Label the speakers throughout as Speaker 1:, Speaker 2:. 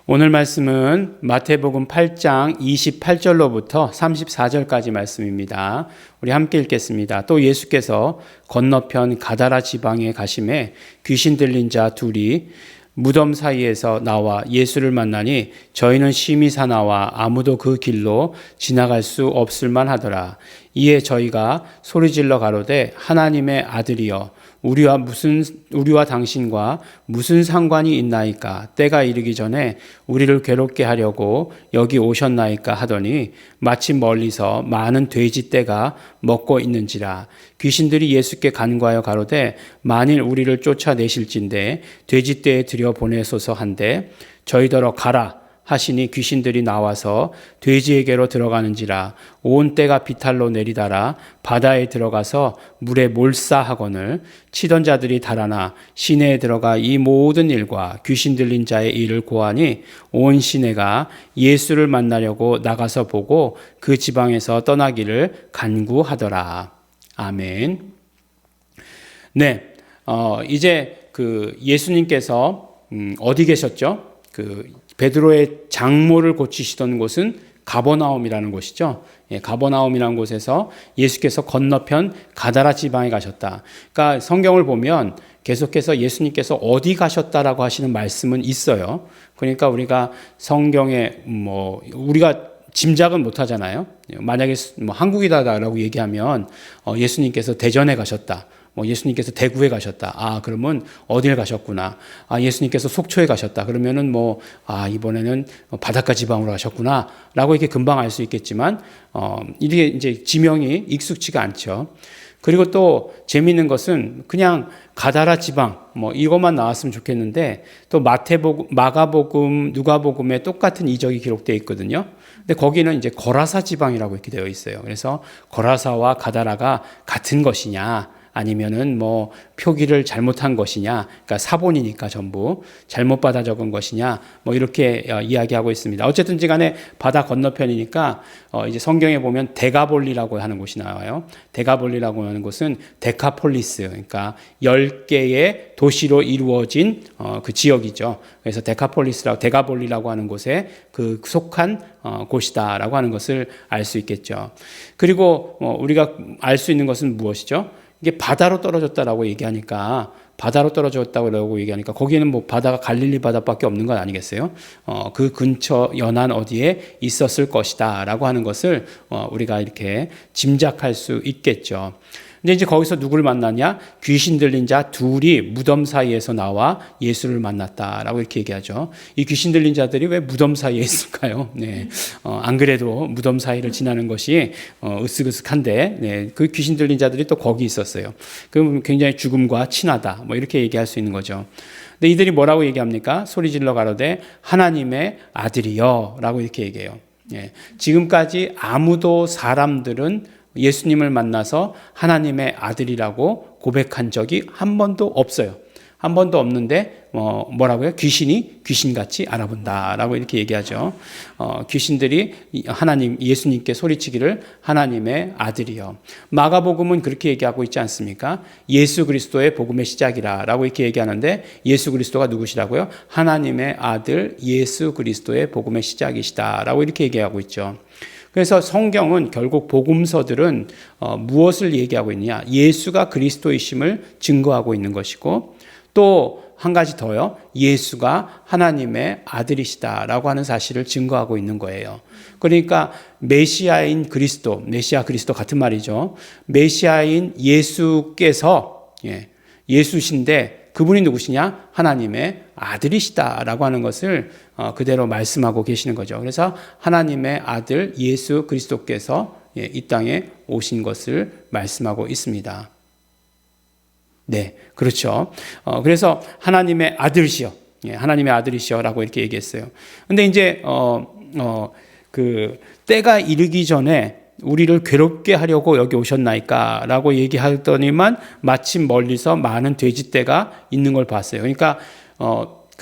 Speaker 1: 오늘 말씀은 마태복음 8장 28절로부터 34절까지 말씀입니다. 우리 함께 읽겠습니다. 또 예수께서 건너편 가다라 지방에 가심에 귀신 들린 자 둘이 무덤 사이에서 나와 예수를 만나니 저희는 심히 사나와 아무도 그 길로 지나갈 수 없을 만하더라. 이에 저희가 소리질러 가로되 하나님의 아들이여 우리와 당신과 무슨 상관이 있나이까? 때가 이르기 전에 우리를 괴롭게 하려고 여기 오셨나이까 하더니 마침 멀리서 많은 돼지 떼가 먹고 있는지라. 귀신들이 예수께 간구하여 가로되 만일 우리를 쫓아내실진대 돼지 떼에 들여 보내소서 한데 저희더러 가라 하시니 귀신들이 나와서 돼지에게로 들어가는지라. 온 떼가 비탈로 내리달아 바다에 들어가서 물에 몰사하거늘 치던 자들이 달아나 시내에 들어가 이 모든 일과 귀신 들린 자의 일을 고하니 온 시내가 예수를 만나려고 나가서 보고 그 지방에서 떠나기를 간구하더라. 아멘. 네, 이제 예수님께서 어디 계셨죠? 베드로의 장모를 고치시던 곳은 가버나움이라는 곳이죠. 가버나움이라는 곳에서 예수께서 건너편 가다라 지방에 가셨다. 그러니까 성경을 보면 계속해서 예수님께서 어디 가셨다라고 하시는 말씀은 있어요. 그러니까 우리가 성경에 우리가 짐작은 못 하잖아요. 만약에 한국이다라고 얘기하면 예수님께서 대전에 가셨다. 예수님께서 대구에 가셨다. 그러면 어딜 가셨구나. 예수님께서 속초에 가셨다. 그러면은 이번에는 바닷가 지방으로 가셨구나. 라고 이렇게 금방 알 수 있겠지만, 이게 이제 지명이 익숙치가 않죠. 그리고 또 재미있는 것은 그냥 가다라 지방, 이것만 나왔으면 좋겠는데, 또 마가복음, 누가복음에 똑같은 이적이 기록되어 있거든요. 근데 거기는 이제 거라사 지방이라고 이렇게 되어 있어요. 그래서 거라사와 가다라가 같은 것이냐, 아니면은 표기를 잘못한 것이냐, 그러니까 사본이니까 전부 잘못 받아 적은 것이냐, 이렇게 이야기하고 있습니다. 어쨌든지 간에 바다 건너편이니까 이제 성경에 보면 데가볼리라고 하는 곳이 나와요. 데가볼리라고 하는 곳은 데카폴리스, 그러니까 10개의 도시로 이루어진 그 지역이죠. 그래서 데가볼리라고 하는 곳에 속한 곳이다라고 하는 것을 알 수 있겠죠. 그리고 우리가 알 수 있는 것은 무엇이죠? 이게 바다로 떨어졌다라고 얘기하니까 거기에는 바다가 갈릴리 바다밖에 없는 건 아니겠어요? 그 근처 연안 어디에 있었을 것이다라고 하는 것을 우리가 이렇게 짐작할 수 있겠죠. 근데 이제 거기서 누구를 만났냐? 귀신 들린 자 둘이 무덤 사이에서 나와 예수를 만났다라고 이렇게 얘기하죠. 이 귀신 들린 자들이 왜 무덤 사이에 있을까요? 네. 안 그래도 무덤 사이를 지나는 것이 으쓱으쓱한데, 네. 그 귀신 들린 자들이 또 거기 있었어요. 그럼 굉장히 죽음과 친하다. 이렇게 얘기할 수 있는 거죠. 근데 이들이 뭐라고 얘기합니까? 소리질러 가로되 하나님의 아들이여 라고 이렇게 얘기해요. 예. 지금까지 아무도 사람들은 예수님을 만나서 하나님의 아들이라고 고백한 적이 한 번도 없어요. 한 번도 없는데 뭐라고요? 귀신이 귀신같이 알아본다라고 이렇게 얘기하죠. 귀신들이 예수님께 소리치기를 하나님의 아들이요. 마가복음은 그렇게 얘기하고 있지 않습니까? 예수 그리스도의 복음의 시작이라고 이렇게 얘기하는데 예수 그리스도가 누구시라고요? 하나님의 아들 예수 그리스도의 복음의 시작이시다라고 이렇게 얘기하고 있죠. 그래서 성경은 결국 복음서들은 무엇을 얘기하고 있느냐? 예수가 그리스도이심을 증거하고 있는 것이고 또 한 가지 더요. 예수가 하나님의 아들이시다라고 하는 사실을 증거하고 있는 거예요. 그러니까 메시아 그리스도 같은 말이죠. 메시아인 예수께서 예수신데 그분이 누구시냐? 하나님의 아들이시다라고 하는 것을 그대로 말씀하고 계시는 거죠. 그래서 하나님의 아들 예수 그리스도께서 이 땅에 오신 것을 말씀하고 있습니다. 네, 그렇죠. 그래서 하나님의 아들이시여, 하나님의 아들이시여라고 이렇게 얘기했어요. 근데 이제 때가 이르기 전에 우리를 괴롭게 하려고 여기 오셨나이까? 라고 얘기하더니만 마침 멀리서 많은 돼지떼가 있는 걸 봤어요. 그러니까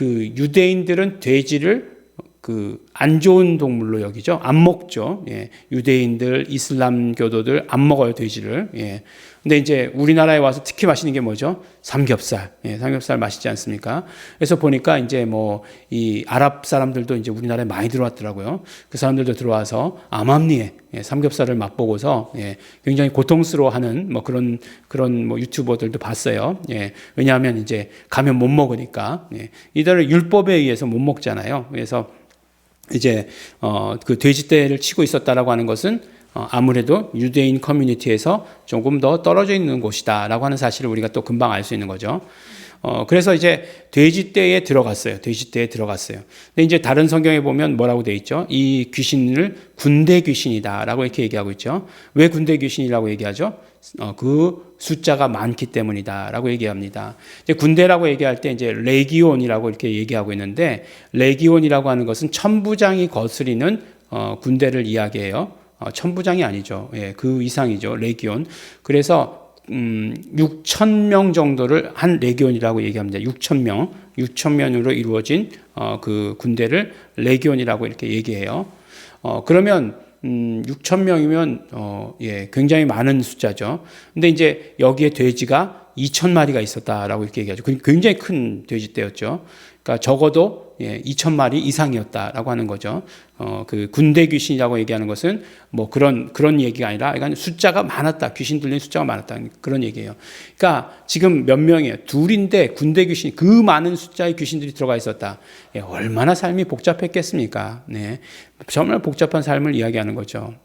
Speaker 1: 유대인들은 돼지를 안 좋은 동물로 여기죠. 안 먹죠. 유대인들, 이슬람교도들 안 먹어요, 돼지를. 근데 이제 우리나라에 와서 특히 마시는 게 뭐죠? 삼겹살. 예, 삼겹살 맛있지 않습니까? 그래서 보니까 이제 뭐 이 아랍 사람들도 이제 우리나라에 많이 들어왔더라고요. 그 사람들도 들어와서 암암리에 삼겹살을 맛보고서 굉장히 고통스러워하는 뭐 그런 뭐 유튜버들도 봤어요. 왜냐하면 이제 가면 못 먹으니까 이들을 율법에 의해서 못 먹잖아요. 그래서 이제 그 돼지떼를 치고 있었다라고 하는 것은 아무래도 유대인 커뮤니티에서 조금 더 떨어져 있는 곳이다라고 하는 사실을 우리가 또 금방 알 수 있는 거죠. 그래서 이제 돼지떼에 들어갔어요. 돼지떼에 들어갔어요. 근데 이제 다른 성경에 보면 뭐라고 돼 있죠? 이 귀신을 군대 귀신이다라고 이렇게 얘기하고 있죠. 왜 군대 귀신이라고 얘기하죠? 그 숫자가 많기 때문이다라고 얘기합니다. 이제 군대라고 얘기할 때 이제 레기온이라고 이렇게 얘기하고 있는데, 레기온이라고 하는 것은 천부장이 거스리는 군대를 이야기해요. 천부장이 아니죠. 그 이상이죠. 레기온. 그래서 6,000명 정도를 한 레기온이라고 얘기합니다. 6,000명으로 이루어진 그 군대를 레기온이라고 이렇게 얘기해요. 그러면 6,000명이면 굉장히 많은 숫자죠. 근데 이제 여기에 돼지가 2,000마리가 있었다라고 이렇게 얘기하죠. 굉장히 큰 돼지떼였죠. 그러니까 적어도 2,000마리 이상이었다라고 하는 거죠. 그 군대 귀신이라고 얘기하는 것은 뭐 그런 얘기가 아니라, 그러니까 숫자가 많았다. 귀신 들린 숫자가 많았다. 그런 얘기예요. 그러니까 지금 몇 명이에요? 둘인데 군대 귀신, 그 많은 숫자의 귀신들이 들어가 있었다. 얼마나 삶이 복잡했겠습니까? 네. 정말 복잡한 삶을 이야기하는 거죠.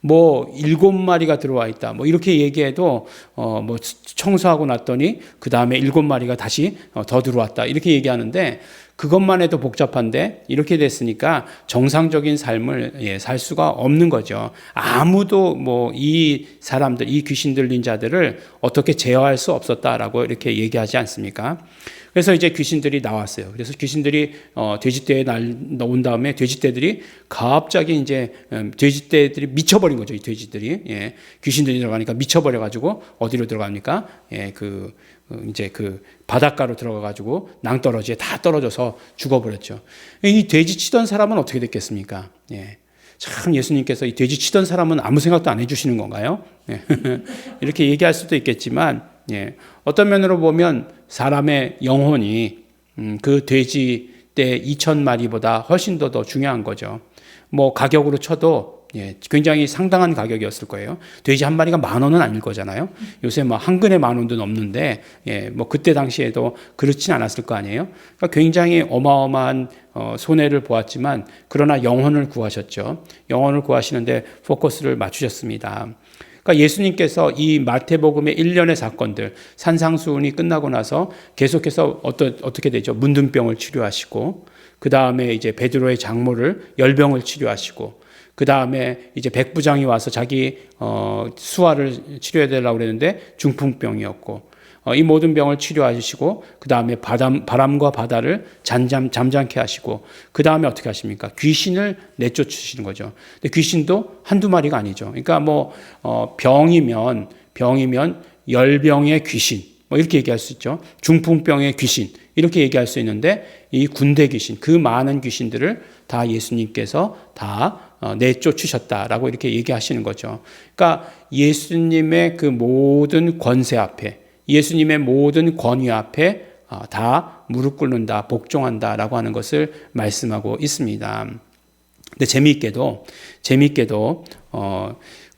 Speaker 1: 뭐 7마리가 들어와 있다. 뭐 이렇게 얘기해도 뭐 청소하고 났더니 그 다음에 7마리가 다시 더 들어왔다. 이렇게 얘기하는데, 그것만 해도 복잡한데 이렇게 됐으니까 정상적인 삶을 살 수가 없는 거죠. 아무도 뭐 이 사람들, 이 귀신 들린 자들을 어떻게 제어할 수 없었다라고 이렇게 얘기하지 않습니까? 그래서 이제 귀신들이 나왔어요. 그래서 귀신들이 돼지떼에 나온 다음에 돼지떼들이 갑자기 이제 돼지떼들이 미쳐버린 거죠. 이 돼지들이 귀신들이 들어가니까 미쳐버려가지고 어디로 들어갑니까? 이제 그 바닷가로 들어가가지고 낭떠러지에 다 떨어져서 죽어버렸죠. 이 돼지 치던 사람은 어떻게 됐겠습니까? 참 예수님께서 이 돼지 치던 사람은 아무 생각도 안 해주시는 건가요? 이렇게 얘기할 수도 있겠지만, 어떤 면으로 보면 사람의 영혼이 그 돼지떼 2,000마리보다 훨씬 더 중요한 거죠. 뭐 가격으로 쳐도 굉장히 상당한 가격이었을 거예요. 돼지 한 마리가 10,000원은 아닐 거잖아요. 요새 뭐 한 근에 10,000원도 넘는데, 뭐 그때 당시에도 그렇진 않았을 거 아니에요. 그러니까 굉장히 어마어마한 손해를 보았지만, 그러나 영혼을 구하셨죠. 영혼을 구하시는데 포커스를 맞추셨습니다. 그러니까 예수님께서 이 마태복음의 일련의 사건들, 산상수훈이 끝나고 나서 계속해서 어떻게 되죠? 문둥병을 치료하시고, 그 다음에 이제 베드로의 장모를 열병을 치료하시고, 그 다음에 이제 백부장이 와서 자기 수하를 치료해야 되려고 그랬는데 중풍병이었고, 이 모든 병을 치료하시고, 그 다음에 바람과 바다를 잠잠케 하시고, 그 다음에 어떻게 하십니까? 귀신을 내쫓으시는 거죠. 근데 귀신도 한두 마리가 아니죠. 그러니까 뭐 병이면 열병의 귀신, 뭐 이렇게 얘기할 수 있죠. 중풍병의 귀신, 이렇게 얘기할 수 있는데, 이 군대 귀신, 그 많은 귀신들을 다 예수님께서 다 내쫓으셨다라고 이렇게 얘기하시는 거죠. 그러니까 예수님의 그 모든 권세 앞에, 예수님의 모든 권위 앞에 다 무릎 꿇는다, 복종한다라고 하는 것을 말씀하고 있습니다. 근데 재미있게도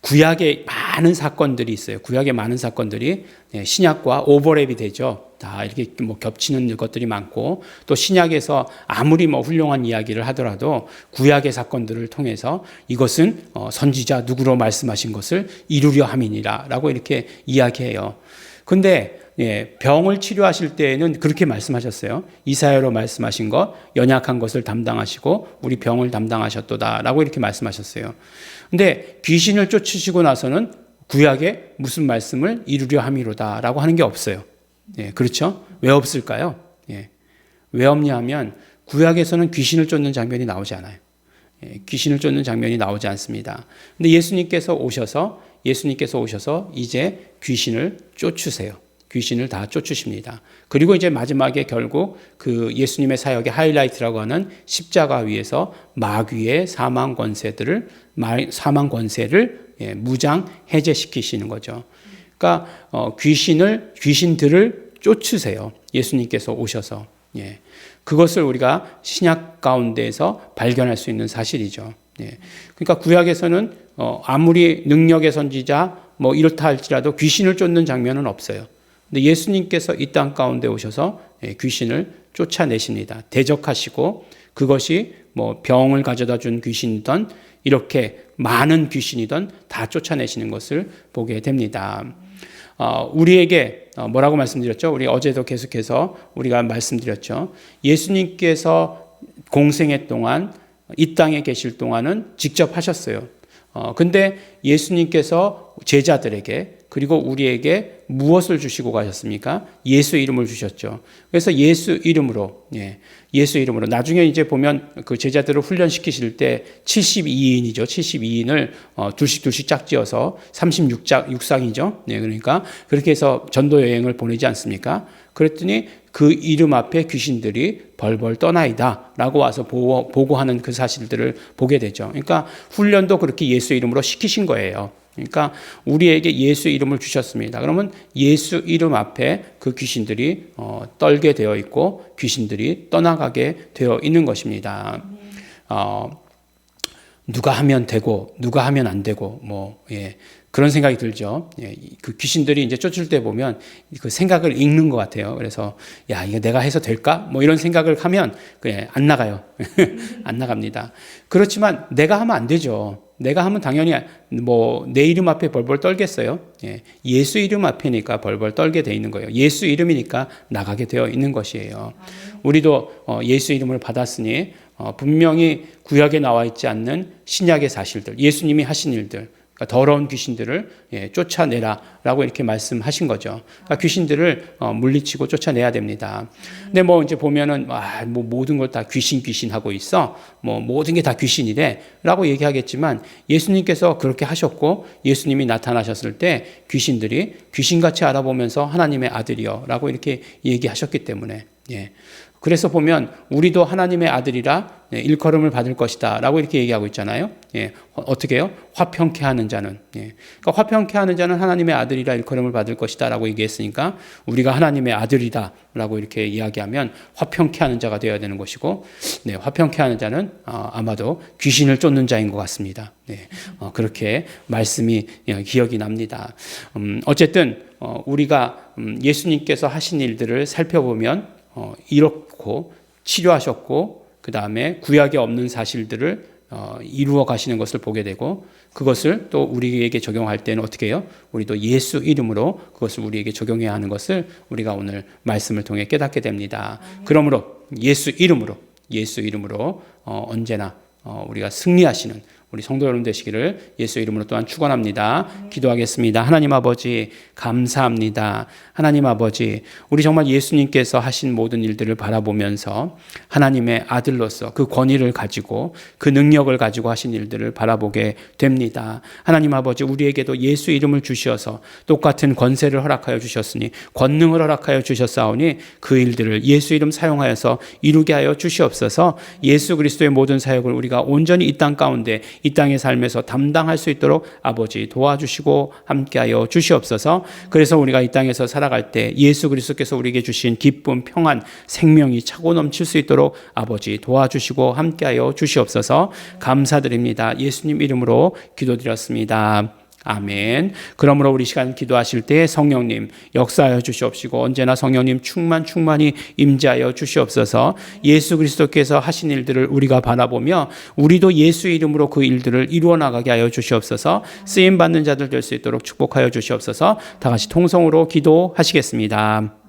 Speaker 1: 구약에 많은 사건들이 있어요. 구약에 많은 사건들이 신약과 오버랩이 되죠. 다 이렇게 뭐 겹치는 것들이 많고, 또 신약에서 아무리 뭐 훌륭한 이야기를 하더라도 구약의 사건들을 통해서 이것은 선지자 누구로 말씀하신 것을 이루려 함이니라라고 이렇게 이야기해요. 근데 병을 치료하실 때에는 그렇게 말씀하셨어요. 이사야로 말씀하신 것, 연약한 것을 담당하시고 우리 병을 담당하셨도다라고 이렇게 말씀하셨어요. 근데 귀신을 쫓으시고 나서는 구약에 무슨 말씀을 이루려 함이로다라고 하는 게 없어요. 그렇죠? 왜 없을까요? 왜 없냐 하면 구약에서는 귀신을 쫓는 장면이 나오지 않아요. 귀신을 쫓는 장면이 나오지 않습니다. 근데 예수님께서 오셔서 이제 귀신을 쫓으세요. 귀신을 다 쫓으십니다. 그리고 이제 마지막에 결국 그 예수님의 사역의 하이라이트라고 하는 십자가 위에서 마귀의 사망 권세를 무장 해제시키시는 거죠. 그러니까 귀신들을 쫓으세요. 예수님께서 오셔서. 예. 그것을 우리가 신약 가운데에서 발견할 수 있는 사실이죠. 예. 그러니까 구약에서는 아무리 능력의 선지자 뭐 이렇다 할지라도 귀신을 쫓는 장면은 없어요. 근데 예수님께서 이 땅 가운데 오셔서 귀신을 쫓아내십니다. 대적하시고 그것이 뭐 병을 가져다 준 귀신이든 이렇게 많은 귀신이든 다 쫓아내시는 것을 보게 됩니다. 우리에게 뭐라고 말씀드렸죠? 우리 어제도 계속해서 우리가 말씀드렸죠. 예수님께서 공생애 동안 이 땅에 계실 동안은 직접 하셨어요. 근데 예수님께서 제자들에게 그리고 우리에게 무엇을 주시고 가셨습니까? 예수 이름을 주셨죠. 그래서 예수 이름으로 나중에 이제 보면 그 제자들을 훈련시키실 때 72인이죠. 72인을 둘씩 짝지어서 36상이죠. 그러니까 그렇게 해서 전도 여행을 보내지 않습니까? 그랬더니 그 이름 앞에 귀신들이 벌벌 떠나이다 라고 와서 보고하는 그 사실들을 보게 되죠. 그러니까 훈련도 그렇게 예수 이름으로 시키신 거예요. 그러니까 우리에게 예수 이름을 주셨습니다. 그러면 예수 이름 앞에 그 귀신들이 떨게 되어 있고 귀신들이 떠나가게 되어 있는 것입니다. 누가 하면 되고 누가 하면 안 되고 그런 생각이 들죠. 그 귀신들이 이제 쫓을 때 보면 그 생각을 읽는 것 같아요. 그래서 야, 이거 내가 해서 될까? 뭐 이런 생각을 하면 그냥 안 나가요. 안 나갑니다. 그렇지만 내가 하면 안 되죠. 내가 하면 당연히 뭐 내 이름 앞에 벌벌 떨겠어요. 예수 이름 앞이니까 벌벌 떨게 돼 있는 거예요. 예수 이름이니까 나가게 되어 있는 것이에요. 우리도 예수 이름을 받았으니 분명히 구약에 나와 있지 않는 신약의 사실들, 예수님이 하신 일들, 그러니까 더러운 귀신들을 쫓아내라라고 이렇게 말씀하신 거죠. 그러니까 귀신들을 물리치고 쫓아내야 됩니다. 근데 뭐 이제 보면은 뭐 모든 걸 다 귀신 하고 있어. 뭐 모든 게 다 귀신이래라고 얘기하겠지만 예수님께서 그렇게 하셨고 예수님이 나타나셨을 때 귀신들이 귀신같이 알아보면서 하나님의 아들이여라고 이렇게 얘기하셨기 때문에 그래서 보면 우리도 하나님의 아들이라 일컬음을 받을 것이다 라고 이렇게 얘기하고 있잖아요. 어떻게 해요? 화평케 하는 자는. 그러니까 화평케 하는 자는 하나님의 아들이라 일컬음을 받을 것이다 라고 얘기했으니까 우리가 하나님의 아들이다 라고 이렇게 이야기하면 화평케 하는 자가 되어야 되는 것이고 화평케 하는 자는 아마도 귀신을 쫓는 자인 것 같습니다. 그렇게 말씀이 기억이 납니다. 어쨌든 우리가 예수님께서 하신 일들을 살펴보면 이렇고 치료하셨고 그 다음에 구약에 없는 사실들을 이루어 가시는 것을 보게 되고 그것을 또 우리에게 적용할 때는 어떻게 해요? 우리도 예수 이름으로 그것을 우리에게 적용해야 하는 것을 우리가 오늘 말씀을 통해 깨닫게 됩니다. 그러므로 예수 이름으로 언제나 우리가 승리하시는 우리 성도 여러분 되시기를 예수 이름으로 또한 축원합니다. 기도하겠습니다. 하나님 아버지 감사합니다. 하나님 아버지 우리 정말 예수님께서 하신 모든 일들을 바라보면서 하나님의 아들로서 그 권위를 가지고 그 능력을 가지고 하신 일들을 바라보게 됩니다. 하나님 아버지 우리에게도 예수 이름을 주시어서 똑같은 권세를 허락하여 주셨으니 권능을 허락하여 주셨사오니 그 일들을 예수 이름 사용하여서 이루게 하여 주시옵소서. 예수 그리스도의 모든 사역을 우리가 온전히 이 땅 가운데 이 땅의 삶에서 담당할 수 있도록 아버지 도와주시고 함께하여 주시옵소서. 그래서 우리가 이 땅에서 살아갈 때 예수 그리스도께서 우리에게 주신 기쁨, 평안, 생명이 차고 넘칠 수 있도록 아버지 도와주시고 함께하여 주시옵소서. 감사드립니다. 예수님 이름으로 기도드렸습니다. 아멘. 그러므로 우리 시간 기도하실 때 성령님 역사하여 주시옵시고 언제나 성령님 충만히 임재하여 주시옵소서. 예수 그리스도께서 하신 일들을 우리가 바라보며 우리도 예수 이름으로 그 일들을 이루어 나가게 하여 주시옵소서. 쓰임 받는 자들 될 수 있도록 축복하여 주시옵소서. 다 같이 통성으로 기도하시겠습니다.